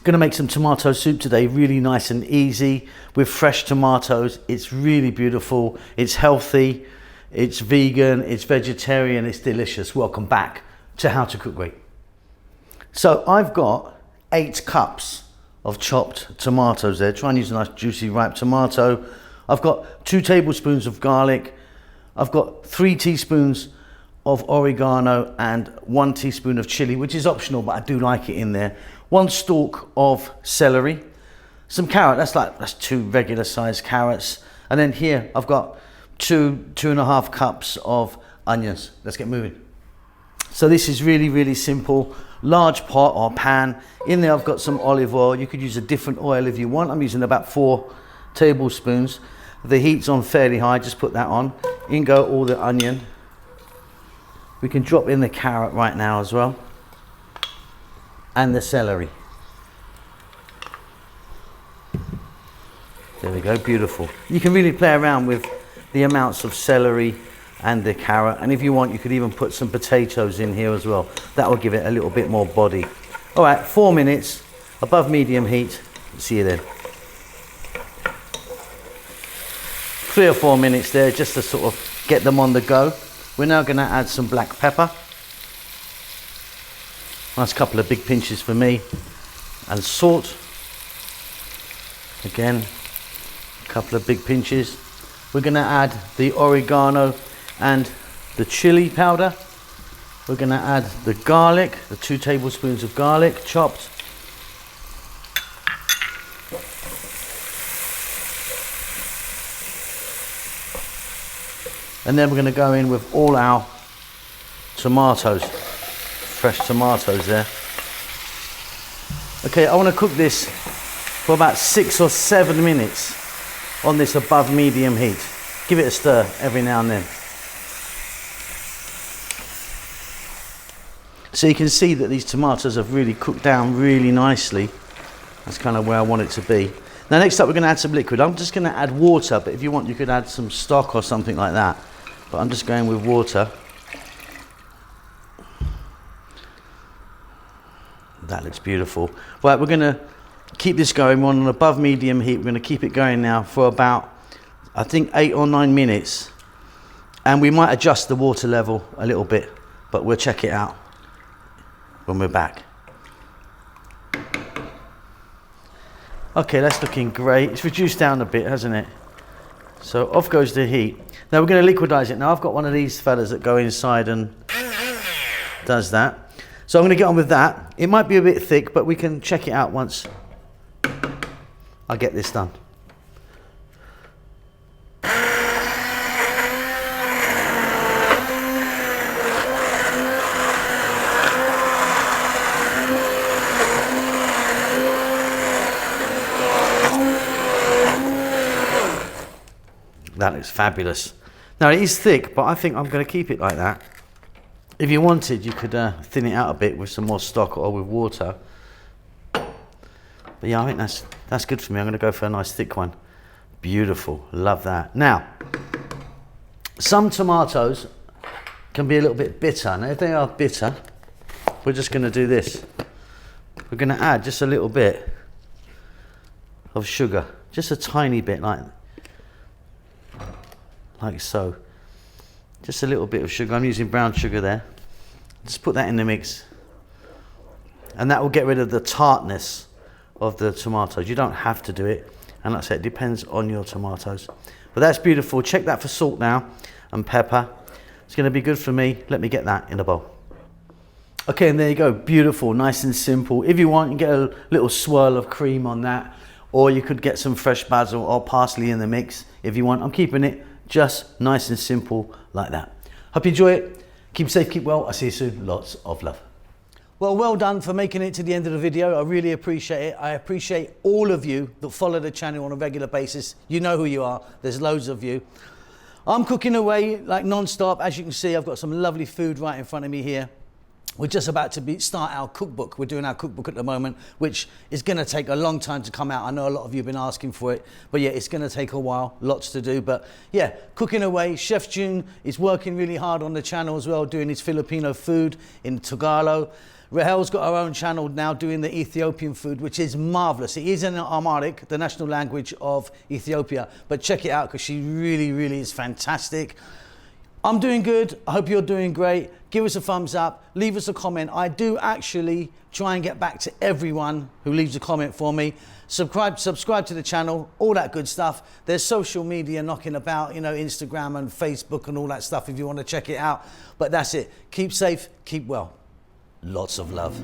Gonna make some tomato soup today, really nice and easy with fresh tomatoes. It's really beautiful, it's healthy, it's vegan, it's vegetarian, it's delicious. Welcome back to How to Cook Great. So I've got 8 cups of chopped tomatoes there. Try and use a nice juicy ripe tomato. I've got 2 tablespoons of garlic. I've got 3 teaspoons of oregano and 1 teaspoon of chili, which is optional, but I do like it in there. 1 stalk of celery, some carrot, that's 2 regular sized carrots. And then here I've got 2.5 cups of onions. Let's get moving. So this is really, really simple. Large pot or pan. In there I've got some olive oil. You could use a different oil if you want. I'm using about 4 tablespoons. The heat's on fairly high, just put that on. In go all the onion. We can drop in the carrot right now as well. And the celery. There we go, beautiful. You can really play around with the amounts of celery and the carrot. And if you want, you could even put some potatoes in here as well. That will give it a little bit more body. All right, 4 minutes, above medium heat. See you then. 3 or 4 minutes there, just to sort of get them on the go. We're now gonna add some black pepper. Nice couple of big pinches for me. And salt. Again, a couple of big pinches. We're gonna add the oregano and the chili powder. We're gonna add the garlic, the 2 tablespoons of garlic chopped. And then we're gonna go in with all our tomatoes, fresh tomatoes there. Okay, I wanna cook this for about 6 or 7 minutes on this above medium heat. Give it a stir every now and then. So you can see that these tomatoes have really cooked down really nicely. That's kind of where I want it to be. Now next up we're gonna add some liquid. I'm just gonna add water, but if you want you could add some stock or something like that. But I'm just going with water. That looks beautiful. Right, we're gonna keep this going. We're on an above medium heat. We're gonna keep it going now for about, I think 8 or 9 minutes. And we might adjust the water level a little bit, but we'll check it out when we're back. Okay, that's looking great. It's reduced down a bit, hasn't it? So off goes the heat. Now we're going to liquidize it. Now I've got one of these fellas that go inside and does that. So I'm going to get on with that. It might be a bit thick, but we can check it out once I get this done. That looks fabulous. Now it is thick, but I think I'm going to keep it like that. If you wanted, you could thin it out a bit with some more stock or with water. But yeah, I think that's good for me. I'm going to go for a nice thick one. Beautiful, love that. Now, some tomatoes can be a little bit bitter. Now if they are bitter, we're just going to do this. We're going to add just a little bit of sugar, just a tiny bit like so. Just a little bit of sugar. I'm using brown sugar there. Just put that in the mix. And that will get rid of the tartness of the tomatoes. You don't have to do it. And like I said, it depends on your tomatoes. But that's beautiful. Check that for salt now and pepper. It's going to be good for me. Let me get that in a bowl. Okay, and there you go. Beautiful, nice and simple. If you want, you get a little swirl of cream on that. Or you could get some fresh basil or parsley in the mix if you want. I'm keeping it just nice and simple like that. Hope you enjoy it. Keep safe, keep well. I'll see you soon. Lots of love. Well done for making it to the end of the video. I really appreciate it. I appreciate all of you that follow the channel on a regular basis. You know who you are. There's loads of you. I'm cooking away like non-stop. As you can see, I've got some lovely food right in front of me here. We're just about to start our cookbook. We're doing our cookbook at the moment, which is going to take a long time to come out. I know a lot of you have been asking for it, but yeah, it's going to take a while, lots to do. But yeah, cooking away. Chef June is working really hard on the channel as well, doing his Filipino food in Tagalog. Rahel's got her own channel now doing the Ethiopian food, which is marvelous. It is in Amharic, the national language of Ethiopia, but check it out because she really, really is fantastic. I'm doing good. I hope you're doing great. Give us a thumbs up. Leave us a comment. I do actually try and get back to everyone who leaves a comment for me. Subscribe to the channel, all that good stuff. There's social media knocking about, you know, Instagram and Facebook and all that stuff if you want to check it out. But that's it. Keep safe, keep well. Lots of love.